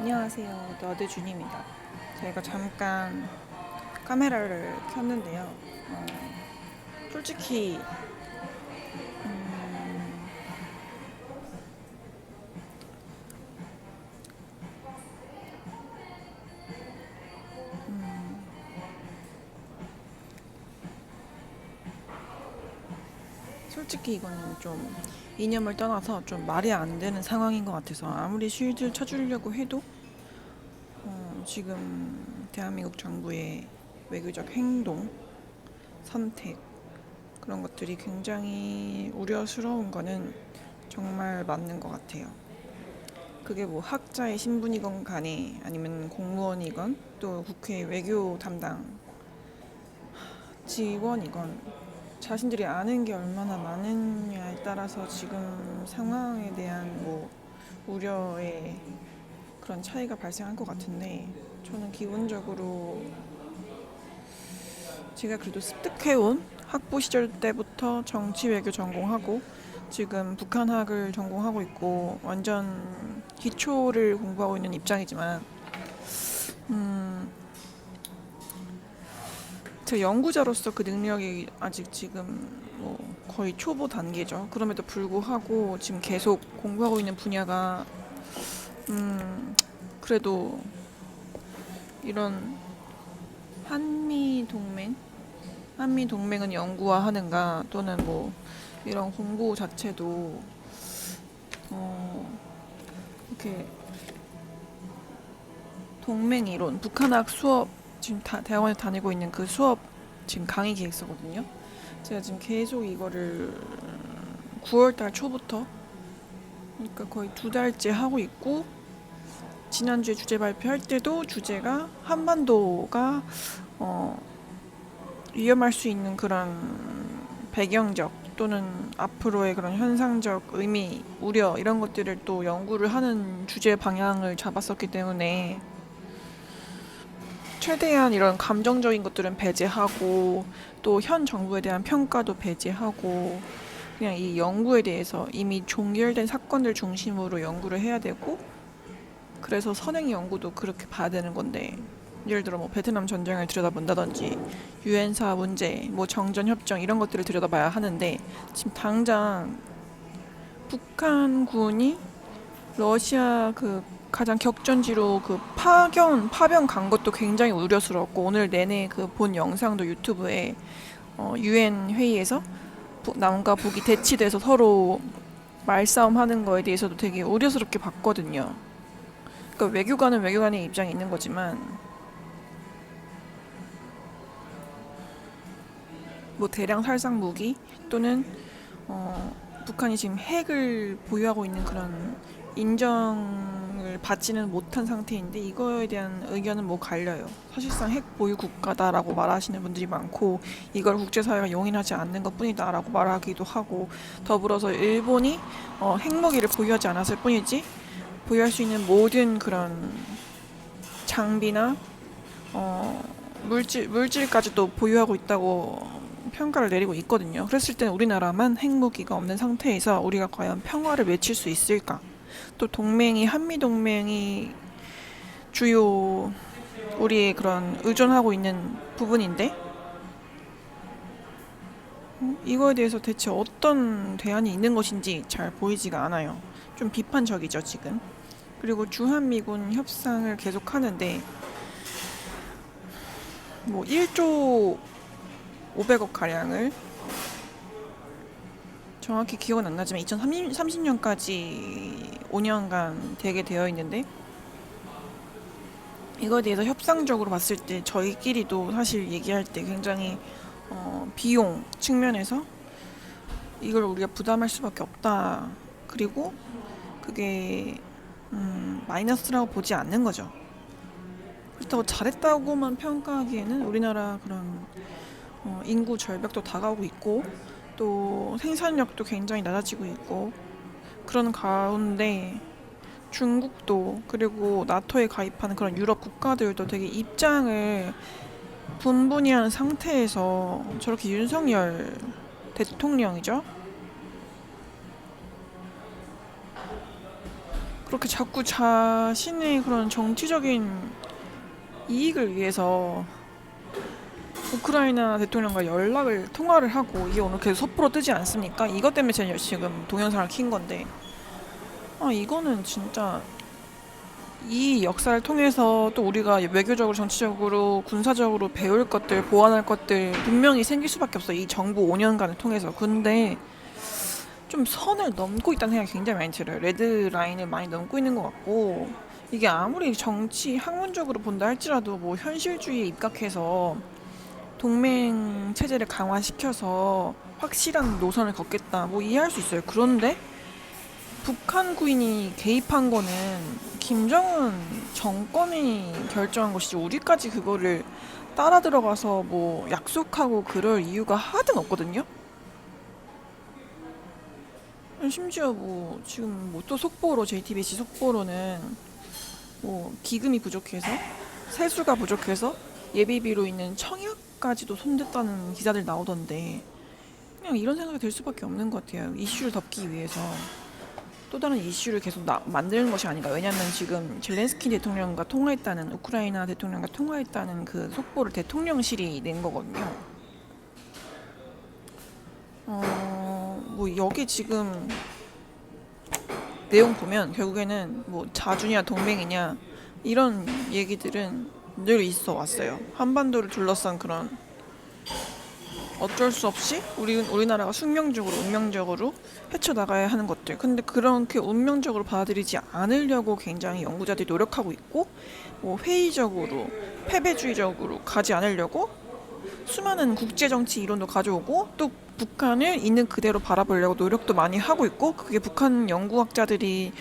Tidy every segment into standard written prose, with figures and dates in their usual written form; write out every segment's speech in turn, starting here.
안녕하세요. 너드준입니다. 제가 잠깐 카메라를 켰는데요. 솔직히 음, 음, 솔직히 이거는 좀 이념을 떠나서 좀 말이 안 되는 상황인 것 같아서 아무리 쉴드를 쳐주려고 해도 지금 대한민국 정부의 외교적 행동, 선택 그런 것들이 굉장히 우려스러운 거는 정말 맞는 것 같아요. 그게 뭐 학자의 신분이건 간에 아니면 공무원이건 또 국회 외교 담당 직원이건 자신들이 아는 게 얼마나 많으냐에 따라서 지금 상황에 대한 뭐 우려의 그런 차이가 발생할 것 같은데 저는 기본적으로 제가 그래도 습득해온 학부 시절 때부터 정치 외교 전공하고 지금 북한학을 전공하고 있고 완전 기초를 공부하고 있는 입장이지만 음, 제 연구자로서 그 능력이 아직 지금 뭐 거의 초보 단계죠. 그럼에도 불구하고 지금 계속 공부하고 있는 분야가 그래도 이런 한미 동맹, 한미 동맹은 연구화 하는가 또는 뭐 이런 공부 자체도 어 이렇게 동맹 이론, 북한학 수업 지금 대학원에 다니고 있는 그 수업 지금 강의 기획서거든요. 제가 지금 계속 이거를 9월달 초부터 그러니까 거의 2달째 하고 있고 지난주에 주제 발표할 때도 주제가 한반도가 어, 위험할 수 있는 그런 배경적 또는 앞으로의 그런 현상적 의미, 우려 이런 것들을 또 연구를 하는 주제 방향을 잡았었기 때문에 최대한 이런 감정적인 것들은 배제하고 또 현 정부에 대한 평가도 배제하고 그냥 이 연구에 대해서 이미 종결된 사건들 중심으로 연구를 해야 되고 그래서 선행 연구도 그렇게 봐야 되는 건데 예를 들어 뭐 베트남 전쟁을 들여다본다든지 유엔사 문제, 뭐 정전 협정 이런 것들을 들여다봐야 하는데 지금 당장 북한군이 러시아 그 가장 격전지로 그 파병 간 것도 굉장히 우려스럽고 오늘 내내 그 본 영상도 유튜브에 유엔 회의에서 남과 북이 대치돼서 서로 말싸움 하는 거에 대해서도 되게 우려스럽게 봤거든요. 그러니까 외교관은 외교관의 입장이 있는 거지만 뭐 대량 살상 무기 또는 북한이 지금 핵을 보유하고 있는 그런 인정을 받지는 못한 상태인데 이거에 대한 의견은 뭐 갈려요. 사실상 핵 보유 국가다라고 말하시는 분들이 많고 이걸 국제사회가 용인하지 않는 것뿐이다라고 말하기도 하고 더불어서 일본이 핵무기를 보유하지 않았을 뿐이지 보유할 수 있는 모든 그런 장비나 물질까지도 보유하고 있다고 평가를 내리고 있거든요. 그랬을 때는 우리나라만 핵무기가 없는 상태에서 우리가 과연 평화를 외칠 수 있을까? 또 동맹이 한미 동맹이 주요 우리의 그런 의존하고 있는 부분인데 이거에 대해서 대체 어떤 대안이 있는 것인지 잘 보이지가 않아요. 좀 비판적이죠 지금. 그리고 주한미군 협상을 계속 하는데 뭐 1조 500억 가량을 정확히 기억은 안 나지만 2030년까지 5년간 되게 되어 있는데 이거에 대해서 협상적으로 봤을 때 저희끼리도 사실 얘기할 때 굉장히 비용 측면에서 이걸 우리가 부담할 수밖에 없다. 그리고 그게 마이너스라고 보지 않는 거죠. 그렇다고 잘했다고만 평가하기에는 우리나라 그런 인구 절벽도 다가오고 있고 또 생산력도 굉장히 낮아지고 있고 그런 가운데 중국도 그리고 나토에 가입하는 그런 유럽 국가들도 되게 입장을 분분히한 상태에서 저렇게 윤석열 대통령이죠. 그렇게 자꾸 자신의 그런 정치적인 이익을 위해서 우크라이나 대통령과 통화를 하고 이게 오늘 계속 섣부로 뜨지 않습니까? 이것 때문에 제가 지금 동영상을 킨 건데 이거는 진짜 이 역사를 통해서 또 우리가 외교적으로 정치적으로 군사적으로 배울 것들 보완할 것들 분명히 생길 수밖에 없어 이 정부 5년간을 통해서. 근데 좀 선을 넘고 있다는 생각이 굉장히 많이 들어요. 레드 라인을 많이 넘고 있는 것 같고 이게 아무리 정치 학문적으로 본다 할지라도 뭐 현실주의에 입각해서 동맹 체제를 강화시켜서 확실한 노선을 걷겠다 뭐 이해할 수 있어요. 그런데 북한 구인이 개입한 거는 김정은 정권이 결정한 것이지 우리까지 그거를 따라 들어가서 뭐 약속하고 그럴 이유가 하등 없거든요. 심지어 뭐 지금 뭐 또 속보로 JTBC 속보로는 뭐 기금이 부족해서 세수가 부족해서 예비비로 있는 청약까지도 손댔다는 기사들 나오던데 그냥 이런 생각이 들 수밖에 없는 것 같아요. 이슈를 덮기 위해서 또 다른 이슈를 계속 만드는 것이 아닌가. 왜냐면 지금 젤렌스키 대통령과 통화했다는 우크라이나 대통령과 통화했다는 그 속보를 대통령실이 낸 거거든요. 뭐 여기 지금 내용 보면 결국에는 뭐 자주냐 동맹이냐 이런 얘기들은 늘 있어 왔어요. 한반도를 둘러싼 그런 어쩔 수 없이 우리나라가 숙명적으로 운명적으로 헤쳐나가야 하는 것들. 근데 그렇게 운명적으로 받아들이지 않으려고 굉장히 연구자들이 노력하고 있고 뭐 회의적으로 패배주의적으로 가지 않으려고 수많은 국제정치 이론도 가져오고 또 북한을 있는 그대로 바라보려고 노력도 많이 하고 있고 그게 북한 연구학자들이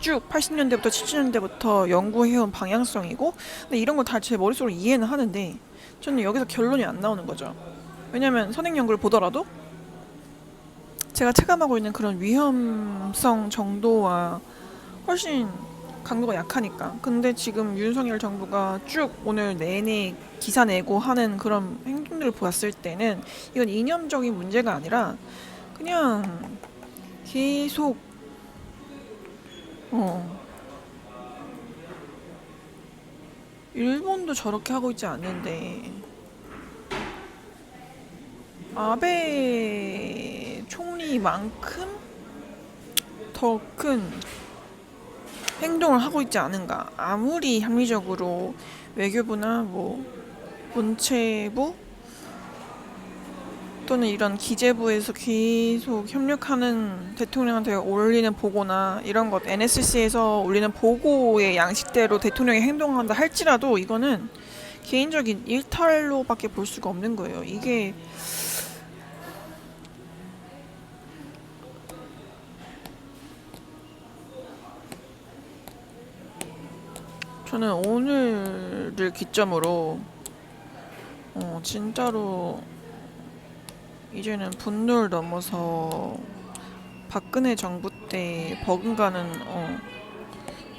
쭉 80년대부터 70년대부터 연구해온 방향성이고 근데 이런 걸 다 제 머릿속으로 이해는 하는데 저는 여기서 결론이 안 나오는 거죠. 왜냐면 선행 연구를 보더라도 제가 체감하고 있는 그런 위험성 정도와 훨씬 강도가 약하니까. 근데 지금 윤석열 정부가 쭉 오늘 내내 기사 내고 하는 그런 행동들을 보았을 때는 이건 이념적인 문제가 아니라 그냥 계속 일본도 저렇게 하고 있지 않는데 아베 총리만큼 더 큰 행동을 하고 있지 않은가. 아무리 합리적으로 외교부나 뭐 문체부 또는 이런 기재부에서 계속 협력하는 대통령한테 올리는 보고나 이런 것 NSC에서 올리는 보고의 양식대로 대통령이 행동한다 할지라도 이거는 개인적인 일탈로밖에 볼 수가 없는 거예요. 이게 저는 오늘을 기점으로 진짜로 이제는 분노를 넘어서 박근혜 정부 때 버금가는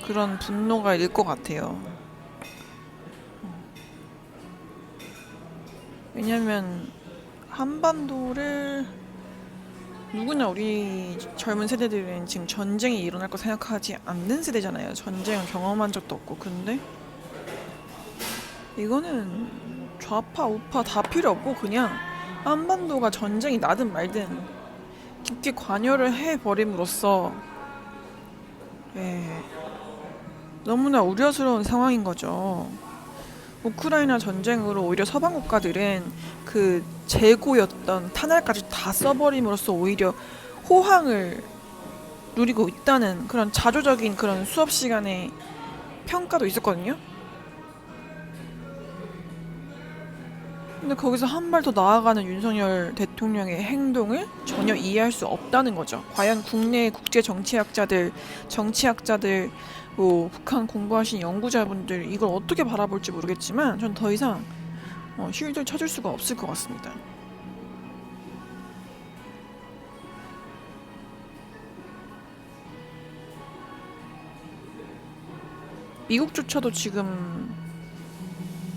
그런 분노가 일 것 같아요. 왜냐면 한반도를 누구나 우리 젊은 세대들은 지금 전쟁이 일어날 거 생각하지 않는 세대잖아요. 전쟁을 경험한 적도 없고. 근데 이거는 좌파 우파 다 필요 없고 그냥 한반도가 전쟁이 나든 말든 깊게 관여를 해버림으로써 너무나 우려스러운 상황인 거죠. 우크라이나 전쟁으로 오히려 서방 국가들은 그 재고였던 탄알까지 다 써버림으로써 오히려 호황을 누리고 있다는 그런 자조적인 그런 수업 시간에 평가도 있었거든요. 근데 거기서 한 발 더 나아가는 윤석열 대통령의 행동을 전혀 이해할 수 없다는 거죠. 과연 국내 국제 정치학자들, 뭐 북한 공부하신 연구자분들 이걸 어떻게 바라볼지 모르겠지만 전 더 이상 쉴드 쳐줄 수가 없을 것 같습니다. 미국조차도 지금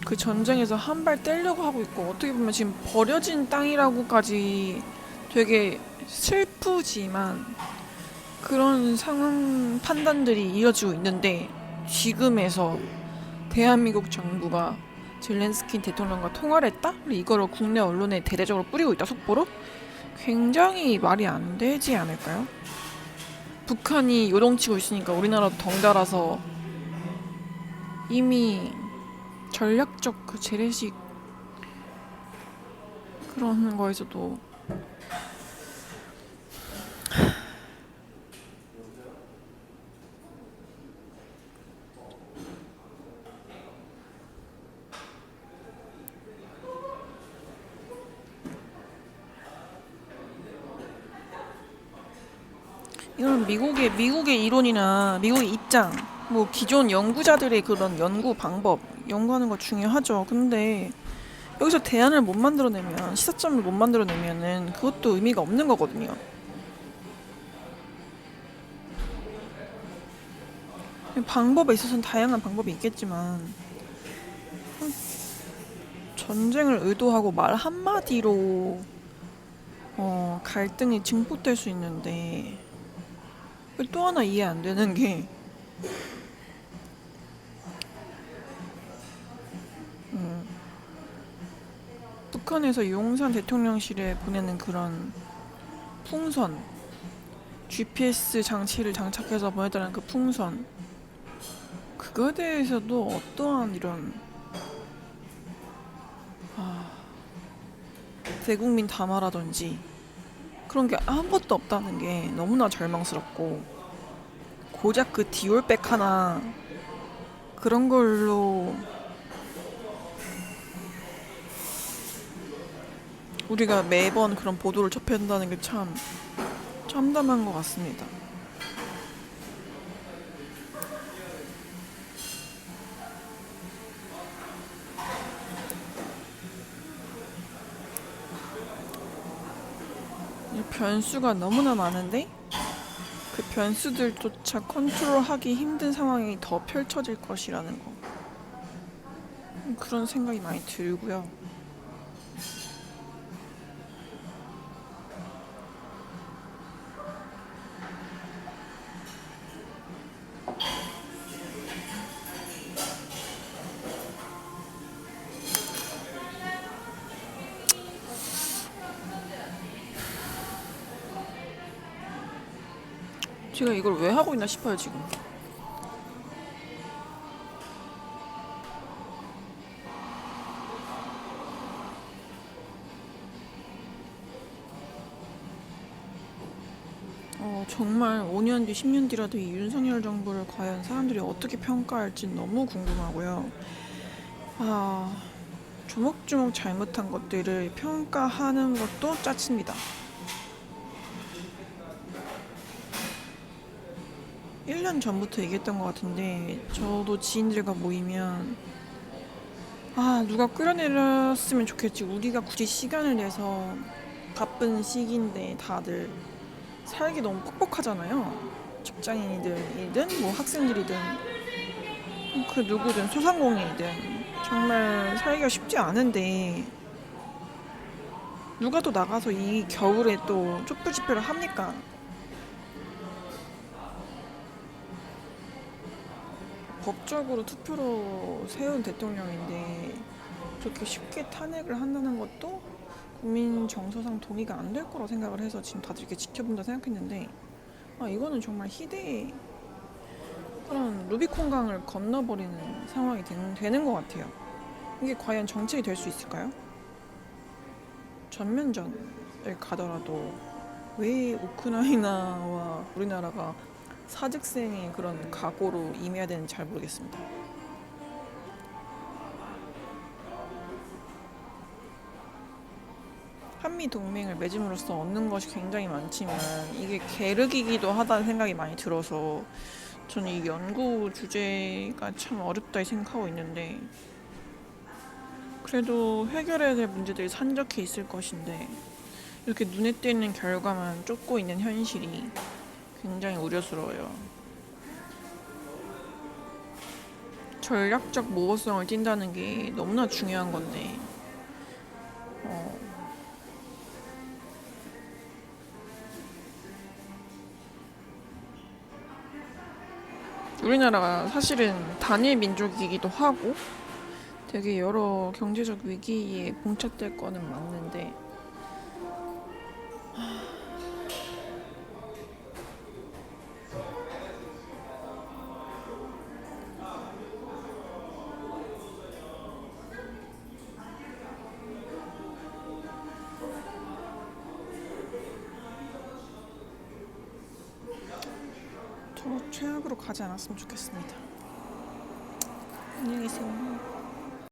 그 전쟁에서 한 발 떼려고 하고 있고 어떻게 보면 지금 버려진 땅이라고까지 되게 슬프지만 그런 상황 판단들이 이어지고 있는데 지금에서 대한민국 정부가 젤렌스키 대통령과 통화를 했다? 이거를 국내 언론에 대대적으로 뿌리고 있다, 속보로? 굉장히 말이 안 되지 않을까요? 북한이 요동치고 있으니까 우리나라도 덩달아서 이미 전략적 그 재래식 그런 거에서도 이건 미국의 이론이나 미국의 입장, 뭐 기존 연구자들의 그런 연구 방법, 연구하는 거 중요하죠. 근데 여기서 대안을 못 만들어내면, 시사점을 못 만들어내면은 그것도 의미가 없는 거거든요. 방법에 있어서는 다양한 방법이 있겠지만 전쟁을 의도하고 말 한마디로 갈등이 증폭될 수 있는데, 또 하나 이해 안 되는 게 북한에서 용산 대통령실에 보내는 그런 풍선, GPS 장치를 장착해서 보내달라는 그 풍선, 그거에 대해서도 어떠한 이런 대국민 담화라든지 그런 게 아무것도 없다는 게 너무나 절망스럽고, 고작 그 디올백 하나 그런 걸로 우리가 매번 그런 보도를 접해야 한다는 게 참 참담한 것 같습니다. 변수가 너무나 많은데 그 변수들조차 컨트롤하기 힘든 상황이 더 펼쳐질 것이라는 거, 그런 생각이 많이 들고요. 제가 이걸 왜 하고 있나 싶어요, 지금. 정말 5년 뒤, 10년 뒤라도 이 윤석열 정부를 과연 사람들이 어떻게 평가할지 너무 궁금하고요. 아, 조목조목 잘못한 것들을 평가하는 것도 짜칩니다. 1년 전부터 얘기했던 것 같은데, 저도 지인들과 모이면 누가 끌어내렸으면 좋겠지. 우리가 굳이 시간을 내서 바쁜 시기인데 다들 살기 너무 퍽퍽하잖아요. 직장인이든 뭐 학생들이든 그 누구든 소상공인이든 정말 살기가 쉽지 않은데 누가 또 나가서 이 겨울에 또 촛불 집회를 합니까? 법적으로 투표로 세운 대통령인데 그렇게 쉽게 탄핵을 한다는 것도 국민 정서상 동의가 안 될 거라고 생각을 해서 지금 다들 이렇게 지켜본다 생각했는데, 이거는 정말 희대의 그런 루비콘강을 건너버리는 상황이 되는 것 같아요. 이게 과연 정책이 될 수 있을까요? 전면전을 가더라도 왜 우크라이나와 우리나라가 사직생의 그런 각오로 임해야 되는지 잘 모르겠습니다. 한미 동맹을 맺음으로써 얻는 것이 굉장히 많지만 이게 계륵이기도 하다는 생각이 많이 들어서 저는 이 연구 주제가 참 어렵다 생각하고 있는데, 그래도 해결해야 될 문제들이 산적해 있을 것인데 이렇게 눈에 띄는 결과만 쫓고 있는 현실이 굉장히 우려스러워요. 전략적 모호성을 띈다는 게 너무나 중요한 건데 우리나라가 사실은 단일 민족이기도 하고 되게 여러 경제적 위기에 봉착될 거는 맞는데 더 최악으로 가지 않았으면 좋겠습니다. 안녕히 계세요.